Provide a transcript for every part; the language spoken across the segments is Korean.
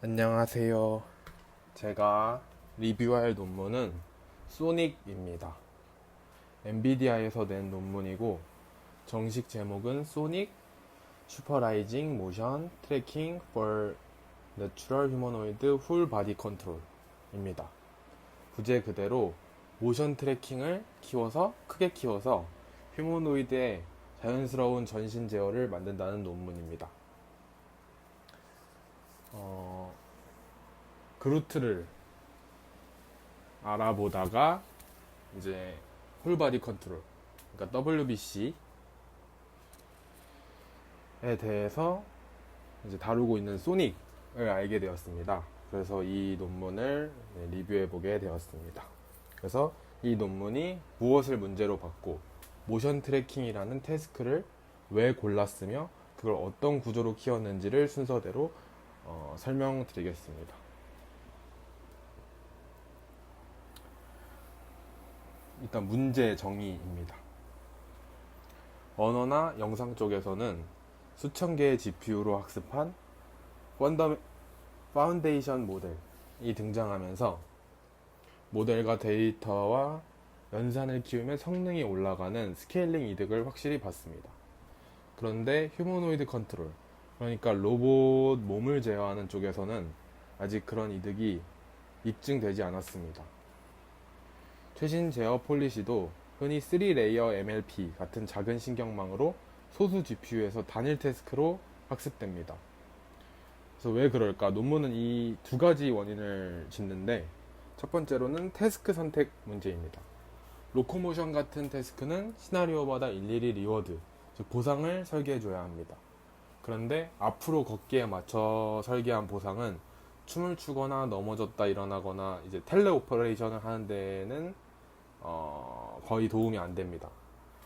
안녕하세요. 제가 리뷰할 논문은 소닉입니다. 엔비디아에서 낸 논문이고 정식 제목은 소닉 슈퍼라이징 모션 트래킹 for Natural Humanoid Full Body Control입니다. 부제 그대로 모션 트래킹을 크게 키워서 휴머노이드의 자연스러운 전신 제어를 만든다는 논문입니다. 그루트를 알아보다가 이제 홀바디 컨트롤, 그러니까 WBC에 대해서 이제 다루고 있는 소닉을 알게 되었습니다. 그래서 이 논문을 리뷰해 보게 되었습니다. 그래서 이 논문이 무엇을 문제로 받고 모션 트래킹이라는 태스크를 왜 골랐으며 그걸 어떤 구조로 키웠는지를 순서대로 설명드리겠습니다. 일단 문제 정의입니다. 언어나 영상 쪽에서는 수천 개의 GPU로 학습한 파운데이션 모델이 등장하면서 모델과 데이터와 연산을 키우면 성능이 올라가는 스케일링 이득을 확실히 받습니다. 그런데 휴머노이드 컨트롤, 그러니까 로봇 몸을 제어하는 쪽에서는 아직 그런 이득이 입증되지 않았습니다. 최신 제어 폴리시도 흔히 3레이어 MLP 같은 작은 신경망으로 소수 GPU에서 단일 태스크로 학습됩니다. 그래서 왜 그럴까? 논문은 이 두 가지 원인을 짚는데, 첫 번째로는 태스크 선택 문제입니다. 로코모션 같은 태스크는 시나리오마다 일일이 리워드, 즉 보상을 설계해줘야 합니다. 그런데 앞으로 걷기에 맞춰 설계한 보상은 춤을 추거나 넘어졌다 일어나거나 이제 텔레 오퍼레이션을 하는 데에는 거의 도움이 안 됩니다.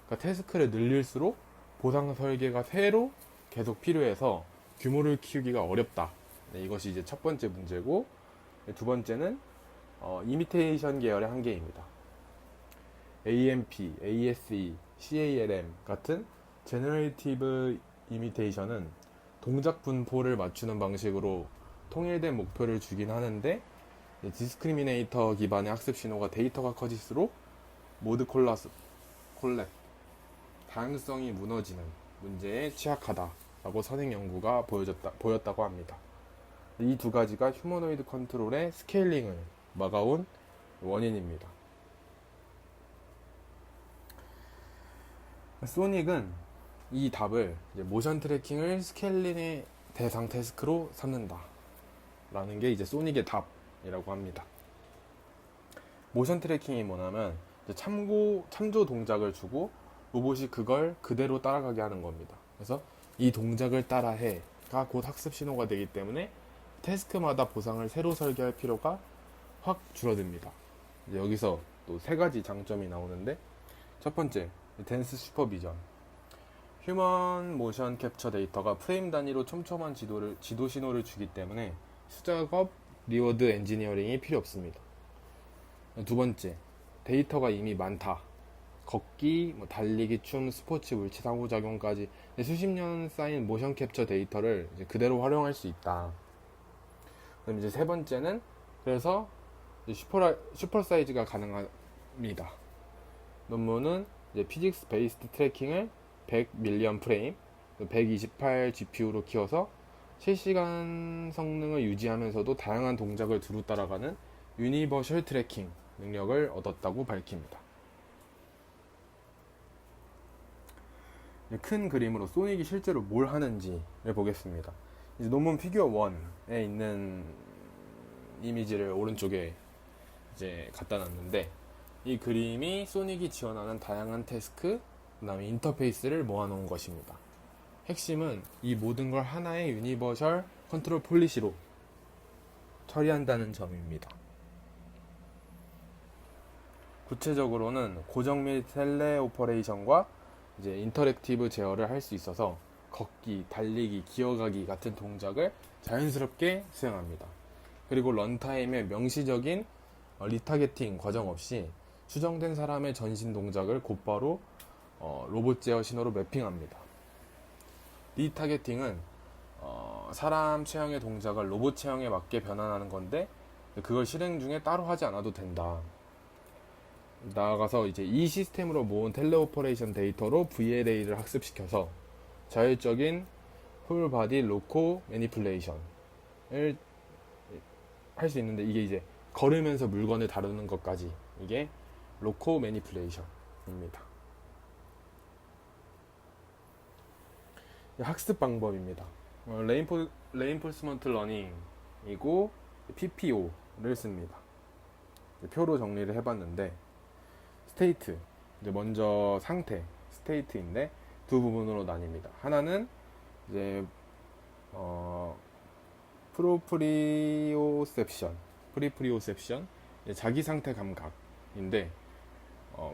그러니까 태스크를 늘릴수록 보상 설계가 새로 계속 필요해서 규모를 키우기가 어렵다. 네, 이것이 이제 첫 번째 문제고, 두 번째는 이미테이션 계열의 한계입니다. AMP, ASE, CALM 같은 제너레이티브 이미테이션은 동작 분포를 맞추는 방식으로 통일된 목표를 주긴 하는데, 디스크리미네이터 기반의 학습 신호가 데이터가 커질수록 모드 콜랩, 다양성이 무너지는 문제에 취약하다라고 선행 연구가 보였다고 합니다. 이 두 가지가 휴머노이드 컨트롤의 스케일링을 막아온 원인입니다. 소닉은 이 답을 모션 트래킹을 스케일링의 대상 태스크로 삼는다 라는 게 이제 소닉의 답이라고 합니다. 모션 트래킹이 뭐냐면 참조 동작을 주고 로봇이 그걸 그대로 따라가게 하는 겁니다. 그래서 이 동작을 따라해가 곧 학습 신호가 되기 때문에 태스크마다 보상을 새로 설계할 필요가 확 줄어듭니다. 이제 여기서 또 세 가지 장점이 나오는데, 첫 번째, 댄스 슈퍼비전. 휴먼 모션 캡처 데이터가 프레임 단위로 촘촘한 지도 신호를 주기 때문에 수작업, 리워드 엔지니어링이 필요 없습니다. 두 번째, 데이터가 이미 많다. 걷기, 달리기, 춤, 스포츠, 물체 상호작용까지 수십 년 쌓인 모션 캡처 데이터를 이제 그대로 활용할 수 있다. 그럼 이제 세 번째는, 그래서 슈퍼 사이즈가 가능합니다. 논문은 이제 피직스 베이스드 트래킹을 100 밀리언 프레임, 128 GPU로 키워서 실시간 성능을 유지하면서도 다양한 동작을 두루 따라가는 유니버셜 트래킹 능력을 얻었다고 밝힙니다. 큰 그림으로 소닉이 실제로 뭘 하는지를 보겠습니다. 이제 논문 피규어 1에 있는 이미지를 오른쪽에 이제 갖다 놨는데, 이 그림이 소닉이 지원하는 다양한 태스크, 그 다음에 인터페이스를 모아놓은 것입니다. 핵심은 이 모든 걸 하나의 유니버셜 컨트롤 폴리시로 처리한다는 점입니다. 구체적으로는 고정 및 텔레 오퍼레이션과 이제 인터랙티브 제어를 할 수 있어서 걷기, 달리기, 기어가기 같은 동작을 자연스럽게 수행합니다. 그리고 런타임에 명시적인 리타게팅 과정 없이 추정된 사람의 전신 동작을 곧바로 로봇 제어 신호로 매핑합니다. 리타게팅은 사람 체형의 동작을 로봇 체형에 맞게 변환하는 건데 그걸 실행 중에 따로 하지 않아도 된다. 나아가서 이제 이 시스템으로 모은 텔레오퍼레이션 데이터로 VLA를 학습시켜서 자율적인 풀 바디 로코 매니플레이션을 할 수 있는데, 이게 이제 걸으면서 물건을 다루는 것까지 이게 로코 매니플레이션입니다. 학습 방법입니다. 레인포스먼트 러닝이고 PPO를 씁니다. 표로 정리를 해봤는데, 스테이트, 이제 먼저 상태, 스테이트인데 두 부분으로 나뉩니다. 하나는 이제 프리프리오셉션, 자기 상태 감각인데,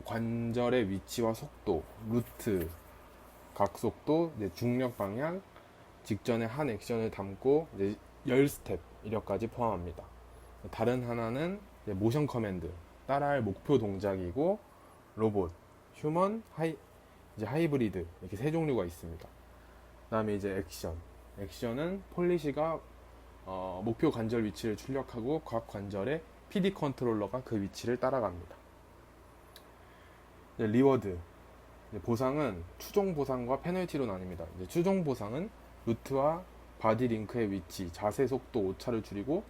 관절의 위치와 속도, 루트, 각속도, 이제 중력 방향, 직전에 한 액션을 담고 이제 10스텝 이력까지 포함합니다. 다른 하나는 모션 커맨드, 따라할 목표 동작이고, 로봇, 휴먼, 이제 하이브리드, 이렇게 세 종류가 있습니다. 그 다음에 이제 액션은 폴리시가 목표 관절 위치를 출력하고 각 관절에 PD 컨트롤러가 그 위치를 따라갑니다. 리워드, 보상은 추종 보상과 페널티로 나뉩니다. 이제 추종 보상은 루트와 바디 링크의 위치, 자세 속도, 오차를 줄이고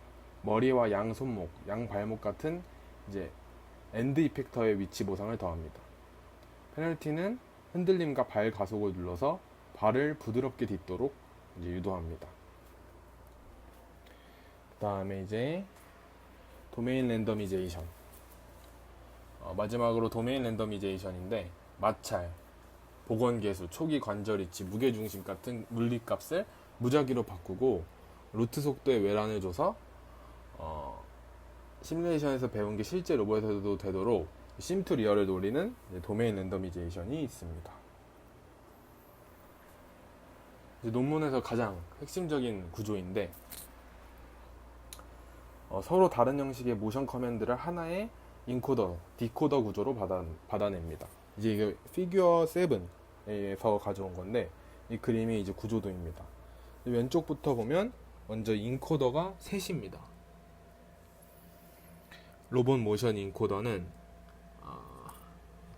머리와 양 손목, 양 발목 같은 이제 엔드 이펙터의 위치 보상을 더합니다. 페널티는 흔들림과 발 가속을 눌러서 발을 부드럽게 딛도록 이제 유도합니다. 그 다음에 이제 도메인 랜더미제이션. 마지막으로 도메인 랜더미제이션인데, 마찰, 복원계수, 초기 관절 위치, 무게중심 같은 물리값을 무작위로 바꾸고 루트 속도에 외란을 줘서 시뮬레이션에서 배운 게 실제 로봇에서도 되도록 심투 리얼을 노리는 도메인 랜더미제이션이 있습니다. 이제 논문에서 가장 핵심적인 구조인데, 서로 다른 형식의 모션 커맨드를 하나의 인코더, 디코더 구조로 받아냅니다. 이제 이게 피규어 7에서 가져온 건데, 이 그림이 이제 구조도입니다. 왼쪽부터 보면 먼저 인코더가 셋입니다. 로봇 모션 인코더는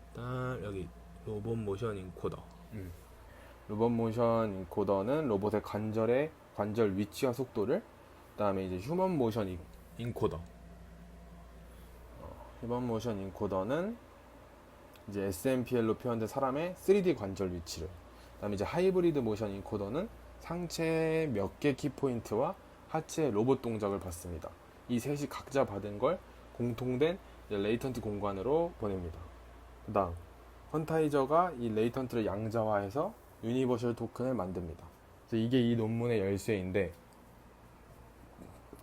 일단 여기 로봇 모션 인코더. 로봇 모션 인코더는 로봇의 관절 위치와 속도를, 그다음에 이제 휴먼 모션 인코더. 휴먼 모션 인코더는 이제 SMPL로 표현된 사람의 3D 관절 위치를, 그다음에 이제 하이브리드 모션 인코더는 상체 몇 개 키포인트와 하체 로봇 동작을 받습니다. 이 셋이 각자 받은 걸 공통된 레이턴트 공간으로 보냅니다. 그 다음 퀀타이저가 이 레이턴트를 양자화해서 유니버셜 토큰을 만듭니다. 그래서 이게 이 논문의 열쇠인데,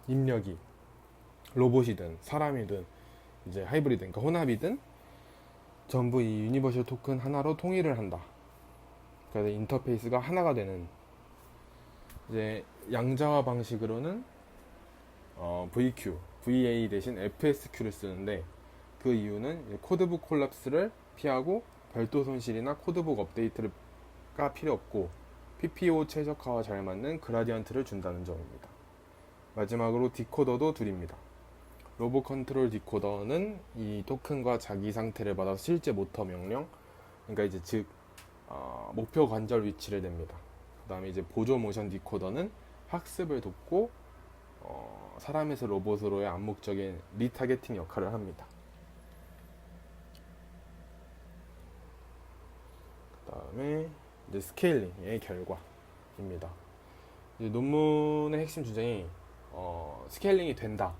입력이 로봇이든 사람이든 이제 하이브리드, 그러니까 혼합이든 전부 이 유니버셜 토큰 하나로 통일을 한다. 그래서 인터페이스가 하나가 되는, 이제 양자화 방식으로는 VA 대신 FSQ를 쓰는데, 그 이유는 코드북 콜랩스를 피하고 별도 손실이나 코드북 업데이트가 필요 없고 PPO 최적화와 잘 맞는 그라디언트를 준다는 점입니다. 마지막으로 디코더도 둘입니다. 로봇 컨트롤 디코더는 이 토큰과 자기 상태를 받아서 실제 모터 명령, 그러니까 이제 즉 목표 관절 위치를 냅니다. 그 다음에 이제 보조 모션 디코더는 학습을 돕고 사람에서 로봇으로의 암묵적인 리타겟팅 역할을 합니다. 그 다음에 이제 스케일링의 결과입니다. 이제 논문의 핵심 주장이 스케일링이 된다,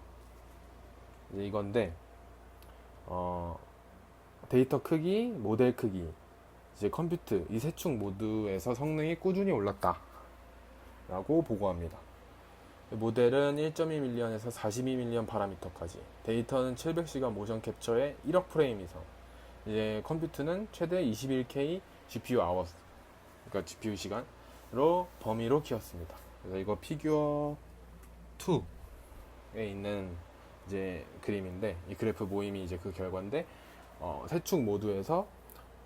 이제 이건데, 데이터 크기, 모델 크기, 이제 컴퓨트, 이 세 축 모두에서 성능이 꾸준히 올랐다 라고 보고합니다. 모델은 1.2밀리언에서 42밀리언 파라미터까지, 데이터는 700시간 모션 캡처에 1억 프레임 이상, 이제 컴퓨트는 최대 21K GPU hours, 그러니까 GPU 시간으로 범위로 키웠습니다. 그래서 이거 피규어 2에 있는 이제 그림인데, 이 그래프 모임이 이제 그 결과인데, 세 축 모두에서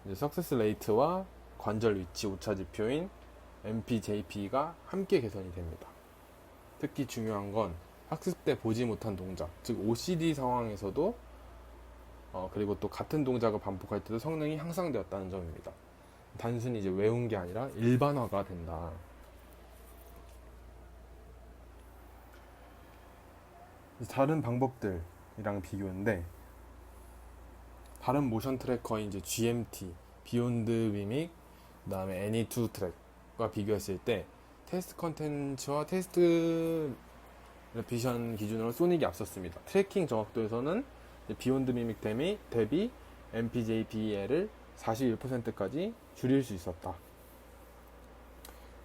이제 석세스 레이트와 관절 위치 오차 지표인 MPJP가 함께 개선이 됩니다. 특히 중요한 건 학습 때 보지 못한 동작, 즉 OCD 상황에서도 그리고 또 같은 동작을 반복할 때도 성능이 향상되었다는 점입니다. 단순히 이제 외운 게 아니라 일반화가 된다. 다른 방법들이랑 비교인데, 다른 모션 트래커인 이제 GMT, 비욘드 미믹, 그다음에 애니2 트랙과 비교했을 때 테스트 컨텐츠와 테스트 비전 기준으로 소닉이 앞섰습니다. 트래킹 정확도에서는 비욘드 미믹 대비 MPJPL을 41%까지 줄일 수 있었다.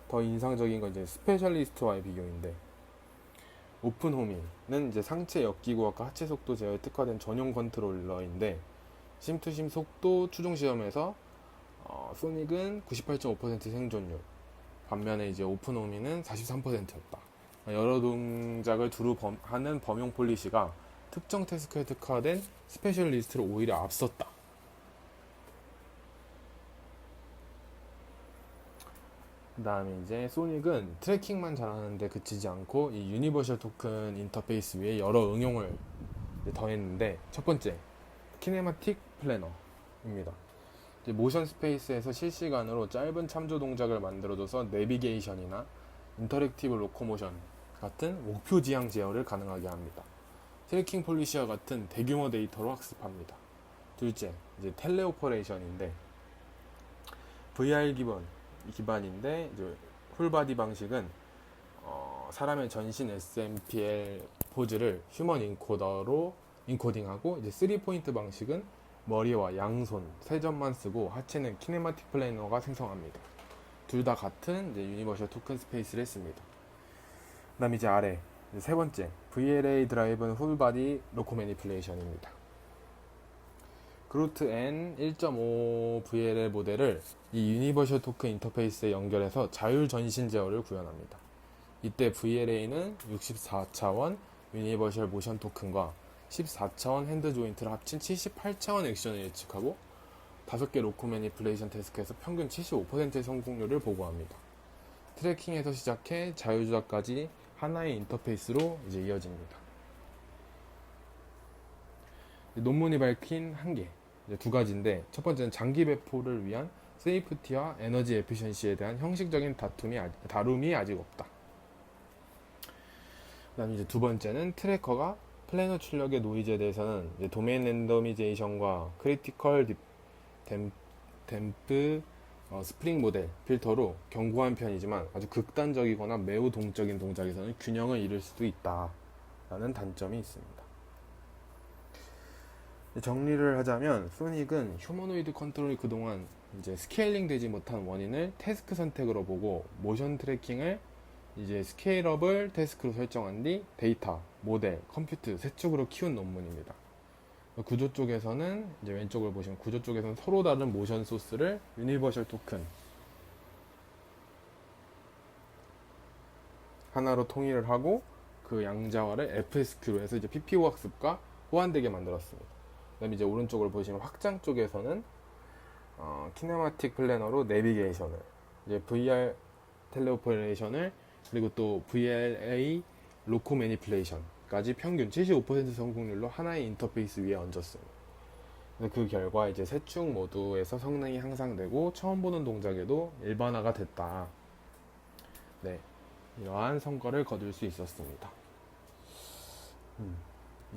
더 인상적인 건 이제 스페셜리스트와의 비교인데, 오픈호미는 이제 상체 역기구학과 하체 속도 제어에 특화된 전용 컨트롤러인데, 심투심 속도 추종 시험에서 소닉은 98.5% 생존율, 반면에 이제 오픈호미는 43%였다. 여러 동작을 두루 하는 범용 폴리시가 특정 태스크에 특화된 스페셜리스트를 오히려 앞섰다. 그 다음에 이제 소닉은 트래킹만 잘하는데 그치지 않고 이 유니버셜 토큰 인터페이스 위에 여러 응용을 더했는데, 첫 번째 키네마틱 플래너입니다. 이제 모션 스페이스에서 실시간으로 짧은 참조 동작을 만들어줘서 내비게이션이나 인터랙티브 로코모션 같은 목표 지향 제어를 가능하게 합니다. 트래킹 폴리시와 같은 대규모 데이터로 학습합니다. 둘째, 이제 텔레오퍼레이션인데, VR 기반인데 이제 풀바디 방식은 사람의 전신 SMPL 포즈를 휴먼 인코더로 인코딩하고, 이제 3포인트 방식은 머리와 양손 세 점만 쓰고 하체는 키네마틱 플래너가 생성합니다. 둘 다 같은 이제 유니버셜 토큰 스페이스를 했습니다. 그 다음 이제 아래 세 번째 VLA 드라이브는 풀바디 로코 매니플레이션입니다. 그루트 N 1.5 VLL 모델을 이 유니버셜 토큰 인터페이스에 연결해서 자율 전신 제어를 구현합니다. 이때 VLA는 64차원 유니버셜 모션 토큰과 14차원 핸드 조인트를 합친 78차원 액션을 예측하고 5개 로코 매니플레이션 태스크에서 평균 75%의 성공률을 보고합니다. 트래킹에서 시작해 자율조작까지 하나의 인터페이스로 이제 이어집니다. 논문이 밝힌 한계, 두 가지인데, 첫 번째는 장기 배포를 위한 세이프티와 에너지 에피션시에 대한 형식적인 다룸이 아직 없다. 그다음 이제 두 번째는 트래커가 플래너 출력의 노이즈에 대해서는 이제 도메인 랜더미제이션과 크리티컬 댐프 스프링 모델 필터로 견고한 편이지만 아주 극단적이거나 매우 동적인 동작에서는 균형을 잃을 수도 있다라는 단점이 있습니다. 정리를 하자면 소닉은 휴머노이드 컨트롤이 그동안 이제 스케일링 되지 못한 원인을 태스크 선택으로 보고, 모션 트래킹을 이제 스케일업을 태스크로 설정한 뒤 데이터, 모델, 컴퓨트 세 축으로 키운 논문입니다. 구조 쪽에서는 이제 왼쪽을 보시면 구조 쪽에서는 서로 다른 모션 소스를 유니버셜 토큰 하나로 통일을 하고 그 양자화를 FSQ로 해서 이제 PPO 학습과 호환되게 만들었습니다. 그다음에 이제 오른쪽을 보시면 확장 쪽에서는 키네마틱 플래너로 내비게이션을, 이제 VR 텔레오퍼레이션을, 그리고 또 VLA 로코 매니플레이션까지 평균 75% 성공률로 하나의 인터페이스 위에 얹었습니다. 그 결과 이제 세 축 모두에서 성능이 향상되고 처음 보는 동작에도 일반화가 됐다. 네, 이러한 성과를 거둘 수 있었습니다.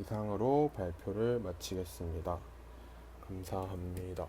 이상으로 발표를 마치겠습니다. 감사합니다.